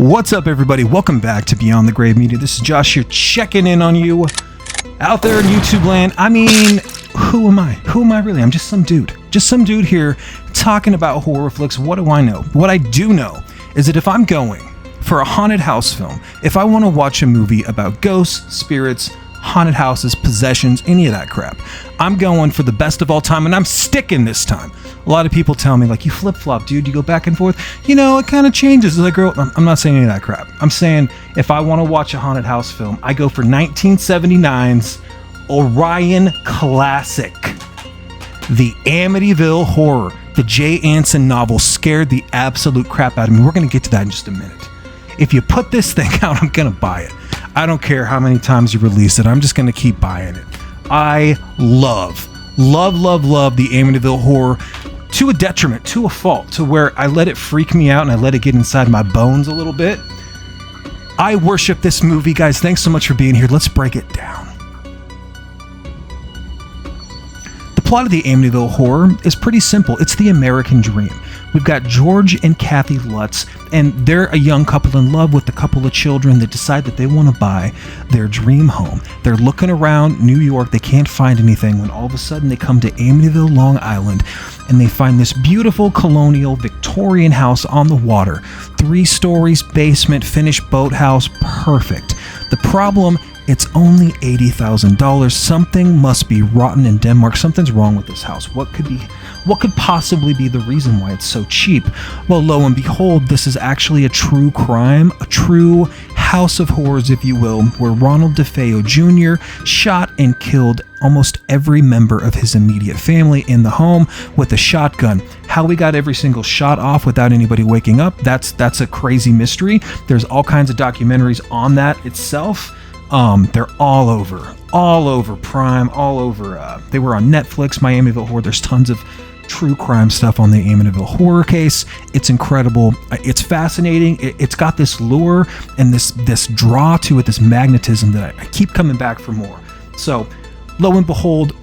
What's up, everybody? Welcome back to Beyond the Grave Media. This is Josh here, checking in on you out there in YouTube land. I mean, who am I? Who am I really? I'm just some dude. Just some dude here talking about horror flicks. What do I know? What I do know is that if I'm going for a haunted house film, if I want to watch a movie about ghosts, spirits, haunted houses, possessions, any of that crap, I'm going for the best of all time, and I'm sticking this time. A lot of people tell me, like, you flip-flop, dude, you go back and forth. You know, it kind of changes as I grow up. I'm not saying any of that crap. I'm saying if I want to watch a haunted house film, I go for 1979's Orion classic, The Amityville Horror. The Jay Anson novel scared the absolute crap out of me. We're going to get to that in just a minute. If you put this thing out, I'm going to buy it. I don't care how many times you release it. I'm just going to keep buying it. I love the Amityville Horror to a detriment, to a fault, to where I let it freak me out and I let it get inside my bones a little bit. I worship this movie, guys. Thanks so much for being here. Let's break it down. The plot of the Amityville Horror is pretty simple. It's the American dream. We've got George and Kathy Lutz, and they're a young couple in love with a couple of children that decide that they want to buy their dream home. They're looking around New York. They can't find anything when all of a sudden they come to Amityville, Long Island, and they find this beautiful colonial Victorian house on the water. 3 stories, basement, finished boathouse, perfect. The problem, it's only $80,000. Something must be rotten in Denmark. Something's wrong with this house. What could possibly be the reason why it's so cheap? Well, lo and behold, this is actually a true crime, a true house of horrors, if you will, where Ronald DeFeo Jr. shot and killed almost every member of his immediate family in the home with a shotgun. How we got every single shot off without anybody waking up, that's a crazy mystery. There's all kinds of documentaries on that itself. They're all over Prime, all over, they were on Netflix, Amityville Horror. There's tons of true crime stuff on the Amityville Horror case. It's incredible. It's fascinating. It's got this lure and this draw to it, this magnetism that I keep coming back for more. So, lo and behold,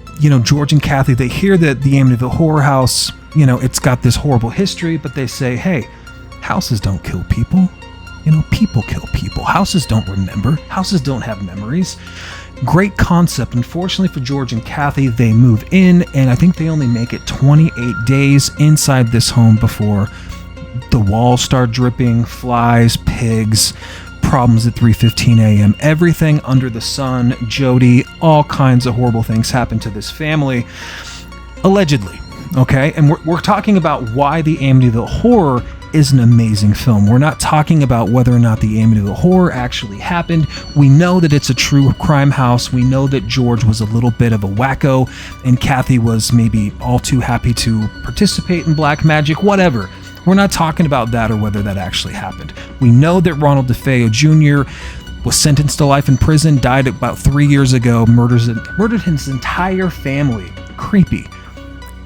George and Kathy, they hear that the Amityville Horror House, it's got this horrible history, but they say, hey, houses don't kill people. People kill people. Houses don't remember. Houses don't have memories. Great concept. Unfortunately for George and Kathy, they move in, and I think they only make it 28 days inside this home before the walls start dripping, flies, pigs, problems at 3:15 a.m. Everything under the sun, Jody, all kinds of horrible things happen to this family, allegedly. Okay, and we're talking about why the Amityville Horror is an amazing film. We're not talking about whether or not the Amityville Horror actually happened. We know that it's a true crime house. We know that George was a little bit of a wacko, and Kathy was maybe all too happy to participate in black magic, whatever. We're not talking about that or whether that actually happened. We know that Ronald DeFeo Jr. was sentenced to life in prison, died about 3 years ago, murdered his entire family. Creepy.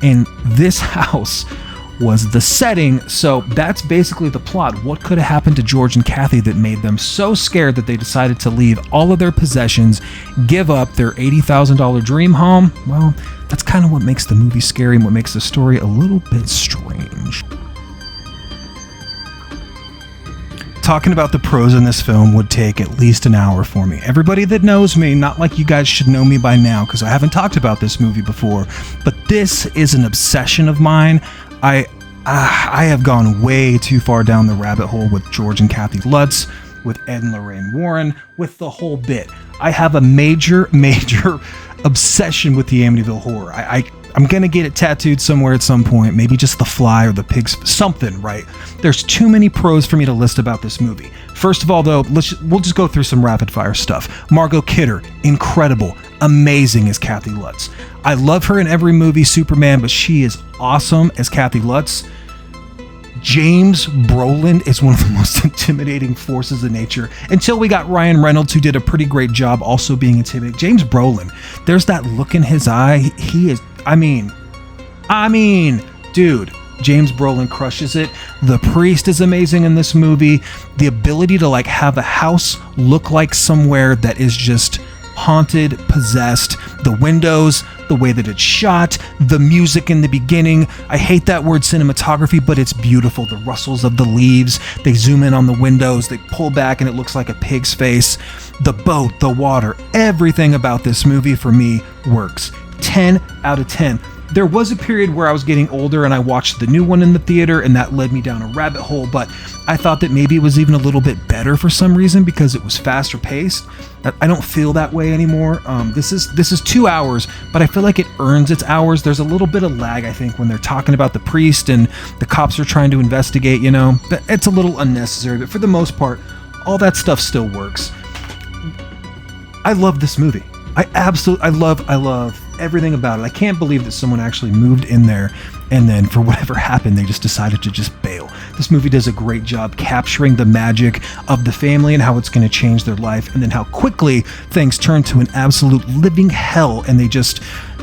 And this house was the setting, so that's basically the plot. What could have happened to George and Kathy that made them so scared that they decided to leave all of their possessions, give up their $80,000 dream home? Well, that's kind of what makes the movie scary and what makes the story a little bit strange. Talking about the pros in this film would take at least an hour for me. Everybody that knows me, not like you guys should know me by now because I haven't talked about this movie before, but this is an obsession of mine. I have gone way too far down the rabbit hole with George and Kathy Lutz, with Ed and Lorraine Warren, with the whole bit. I have a major obsession with the Amityville Horror. I'm going to get it tattooed somewhere at some point, maybe just the fly or the pigs, something, right? There's too many pros for me to list about this movie. First of all, though, we'll just go through some rapid fire stuff. Margot Kidder, incredible, amazing as Kathy Lutz. I love her in every movie, Superman, but she is awesome as Kathy Lutz. James Brolin is one of the most intimidating forces of nature until we got Ryan Reynolds, who did a pretty great job also being intimidating. James Brolin, there's that look in his eye. He is, I mean, dude, James Brolin crushes it. The priest is amazing in this movie. The ability to have a house look like somewhere that is just haunted, possessed. The windows, the way that it's shot, the music in the beginning. I hate that word cinematography, but it's beautiful. The rustles of the leaves, they zoom in on the windows, they pull back and it looks like a pig's face. The boat, the water, everything about this movie for me works. 10 out of 10. There was a period where I was getting older and I watched the new one in the theater and that led me down a rabbit hole, but I thought that maybe it was even a little bit better for some reason because it was faster paced. I don't feel that way anymore. This is 2 hours, but I feel like it earns its hours. There's a little bit of lag, I think, when they're talking about the priest and the cops are trying to investigate, you know. It's a little unnecessary, but for the most part, all that stuff still works. I love this movie. I love everything about it. I can't believe that someone actually moved in there and then for whatever happened, they just decided to just bail. This movie does a great job capturing the magic of the family and how it's going to change their life and then how quickly things turn to an absolute living hell and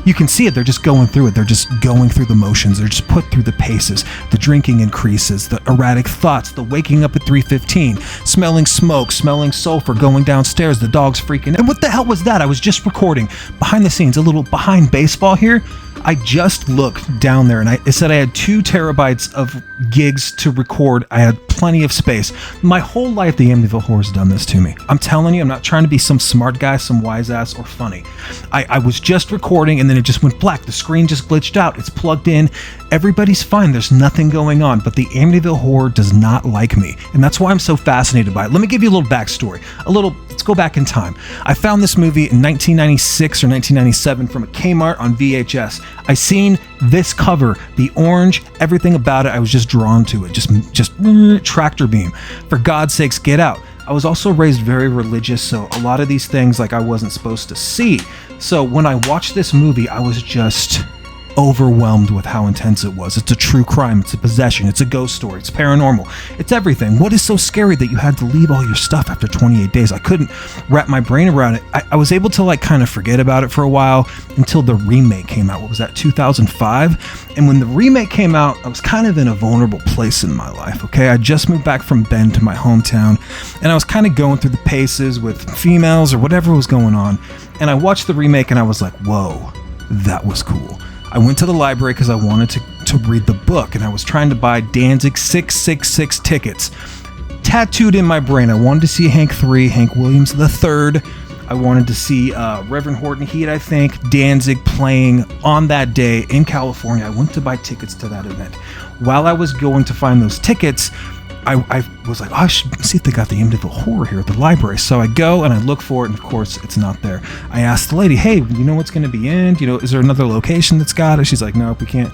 you can see it. They're just going through it. They're just going through the motions. They're just put through the paces. The drinking increases, the erratic thoughts, the waking up at 3:15, smelling smoke, smelling sulfur, going downstairs, the dog's freaking out. And what the hell was that? I was just recording behind the scenes, a little behind baseball here. I just looked down there and it said I had 2 terabytes of gigs to record. I had plenty of space. My whole life, the Amityville Horror has done this to me. I'm telling you, I'm not trying to be some smart guy, some wise ass, or funny. I was just recording and then it just went black. The screen just glitched out. It's plugged in. Everybody's fine. There's nothing going on, but the Amityville Horror does not like me. And that's why I'm so fascinated by it. Let me give you a little backstory. Let's go back in time. I found this movie in 1996 or 1997 from a Kmart on VHS. I seen this cover, the orange, everything about it. I was just drawn to it. Just tractor beam. For God's sakes, get out. I was also raised very religious, so a lot of these things like I wasn't supposed to see. So when I watched this movie, I was just overwhelmed with how intense it was. It's a true crime, it's a possession, it's a ghost story, it's paranormal, it's everything. What is so scary that you had to leave all your stuff after 28 days? I couldn't wrap my brain around it. I was able to kind of forget about it for a while until the remake came out. What was that, 2005? And when the remake came out, I was kind of in a vulnerable place in my life, okay? I just moved back from Bend to my hometown, and I was kind of going through the paces with females or whatever was going on, and I watched the remake and I was like, whoa, that was cool. I went to the library because I wanted to read the book, and I was trying to buy Danzig 666 tickets. Tattooed in my brain, I wanted to see Hank Williams III. I wanted to see Reverend Horton Heat, I think, Danzig playing on that day in California. I went to buy tickets to that event. While I was going to find those tickets, I was like, oh, I should see if they got the Amityville Horror here at the library. So I go and I look for it, and of course, it's not there. I asked the lady, hey, you know what's going to be in? Is there another location that's got it? She's like, nope, we can't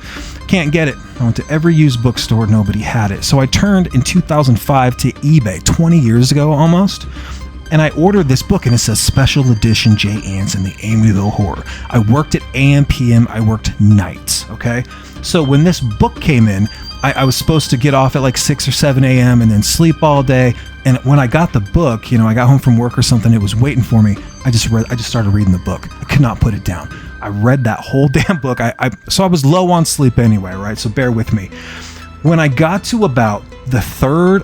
get it. I went to every used bookstore, nobody had it. So I turned in 2005 to eBay, 20 years ago almost, and I ordered this book, and it says Special Edition Jay Anson, the Amityville Horror. I worked at AM, PM, I worked nights, okay? So when this book came in, I was supposed to get off at 6 or 7 a.m. and then sleep all day. And when I got the book, I got home from work or something, it was waiting for me. I just started reading the book. I could not put it down. I read that whole damn book. So I was low on sleep anyway, right? So bear with me. When I got to about a third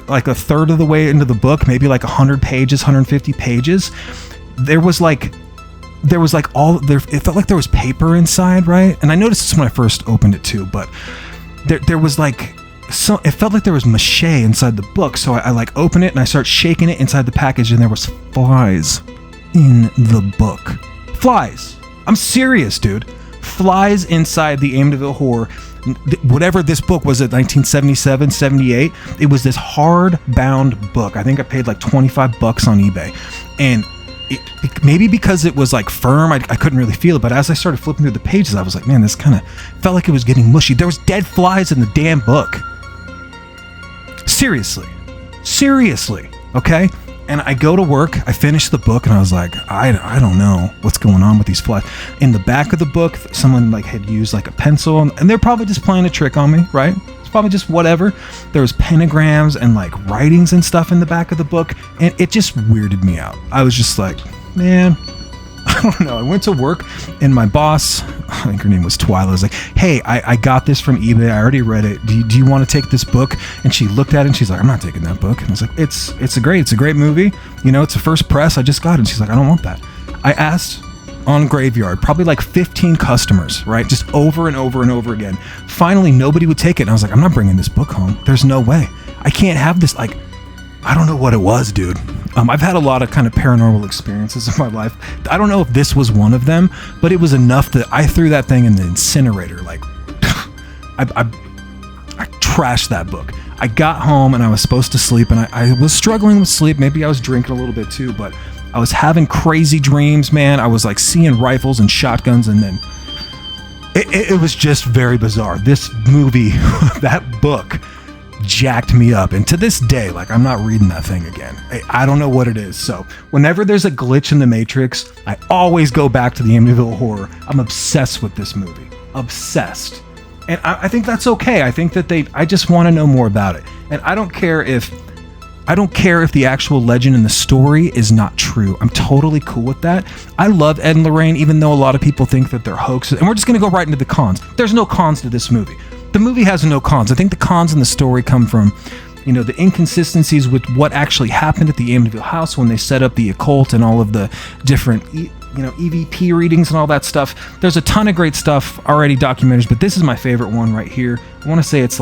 of the way into the book, maybe 100 pages, 150 pages, it felt like there was paper inside, right? And I noticed this when I first opened it too, but there was it felt like there was mache inside the book. So I open it and I start shaking it inside the package, and there was flies in the book. Flies. I'm serious, dude. Flies inside the Amityville Horror. Whatever this book was, at 1977, 78, it was this hardbound book. I think I paid $25 on eBay, and maybe because it was firm, I couldn't really feel it, but as I started flipping through the pages, I was like, man, this kind of felt like it was getting mushy. There was dead flies in the damn book. Seriously, okay? And I go to work, I finish the book, and I was like, I don't know what's going on with these flies. In the back of the book, someone had used a pencil, and they're probably just playing a trick on me, right? It's probably just whatever. There was pentagrams and writings and stuff in the back of the book, and it just weirded me out. I was just like, man, I don't know. I went to work, and my boss, I think her name was Twyla, was like, hey, I got this from eBay. I already read it. Do you want to take this book? And she looked at it, and she's like, I'm not taking that book. And I was like, it's a great movie. It's a first press. I just got it. And she's like, I don't want that. I asked on Graveyard, probably like 15 customers, right? Just over and over and over again. Finally, nobody would take it. And I was like, I'm not bringing this book home. There's no way. I can't have this. Like, I don't know what it was, dude. I've had a lot of kind of paranormal experiences in my life. I don't know if this was one of them, but it was enough that I threw that thing in the incinerator. Like, I trashed that book. I got home and I was supposed to sleep, and I was struggling with sleep. Maybe I was drinking a little bit too, but I was having crazy dreams, man. I was like seeing rifles and shotguns, and then it was just very bizarre. This movie, that book, jacked me up, and to this day, like, I'm not reading that thing again. I don't know what it is. So whenever there's a glitch in the Matrix, I always go back to the Amityville Horror. I'm obsessed with this movie. Obsessed. And I think that's okay. I think that I just want to know more about it. And I don't care if the actual legend in the story is not true. I'm totally cool with that. I love Ed and Lorraine, even though a lot of people think that they're hoaxes. And we're just going to go right into the cons. There's no cons to this movie. The movie has no cons. I think the cons in the story come from, the inconsistencies with what actually happened at the Amityville house when they set up the occult and all of the different, EVP readings and all that stuff. There's a ton of great stuff already documented, but this is my favorite one right here. I want to say is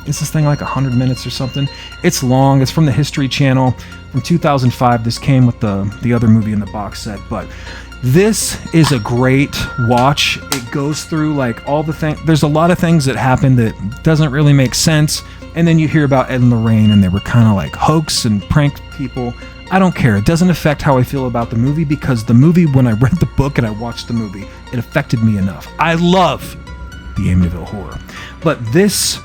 this thing like 100 minutes or something? It's long. It's from the History Channel from 2005. This came with the other movie in the box set, but this is a great watch. It goes through like all the things. There's a lot of things that happen that doesn't really make sense. And then you hear about Ed and Lorraine, and they were kind of like hoax and prank people. I don't care. It doesn't affect how I feel about the movie, because the movie, when I read the book and I watched the movie, it affected me enough. I love the Amityville Horror. But this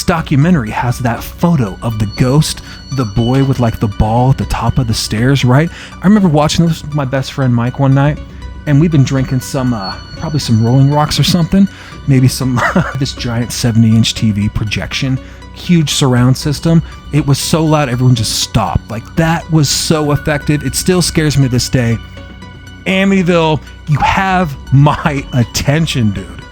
documentary has that photo of the ghost, the boy with like the ball at the top of the stairs, right? I remember watching this with my best friend Mike one night, and we've been drinking some, probably some Rolling Rocks or something, maybe some, this giant 70-inch TV projection, huge surround system. It was so loud, everyone just stopped. Like, that was so effective. It still scares me to this day. Amityville, you have my attention, dude.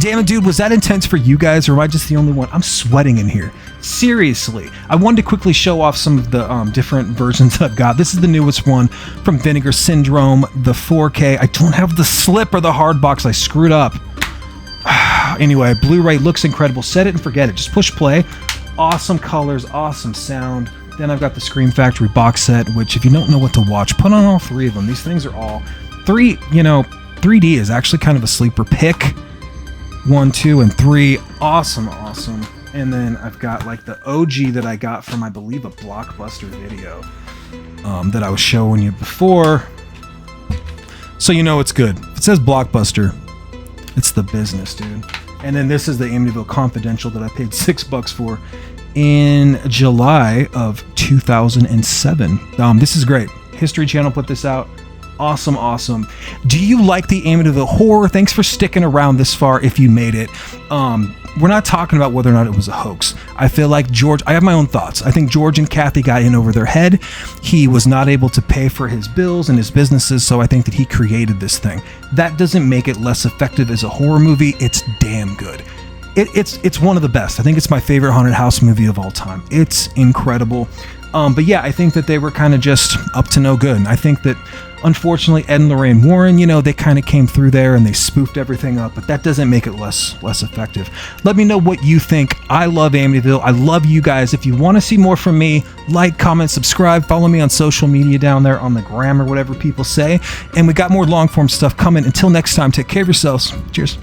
Damn it, dude, was that intense for you guys, or am I just the only one? I'm sweating in here. Seriously. I wanted to quickly show off some of the different versions I've got. This is the newest one from Vinegar Syndrome, the 4K. I don't have the slip or the hard box. I screwed up. Anyway, Blu-ray looks incredible. Set it and forget it. Just push play. Awesome colors, awesome sound. Then I've got the Scream Factory box set, which if you don't know what to watch, put on all three of them. These things are all 3D is actually kind of a sleeper pick. 1, 2, and 3. Awesome. And then I've got like the OG that I got from, I believe, a Blockbuster video that I was showing you before. So you know it's good. If it says Blockbuster, it's the business, dude. And then this is the Amityville Confidential that I paid $6 for in July of 2007. This is great. History Channel put this out. Awesome. Do you like the Amityville Horror? Thanks for sticking around this far if you made it. We're not talking about whether or not it was a hoax. I feel like I have my own thoughts. I think George and Kathy got in over their head. He was not able to pay for his bills and his businesses, so I think that he created this thing. That doesn't make it less effective as a horror movie. It's damn good. It's one of the best. I think it's my favorite haunted house movie of all time. It's incredible. But yeah, I think that they were kind of just up to no good. And I think that, unfortunately, Ed and Lorraine Warren, they kind of came through there and they spoofed everything up, but that doesn't make it less effective. Let me know what you think. I love Amityville. I love you guys. If you want to see more from me, like, comment, subscribe, follow me on social media down there on the gram or whatever people say. And we got more long form stuff coming. Until next time, take care of yourselves. Cheers.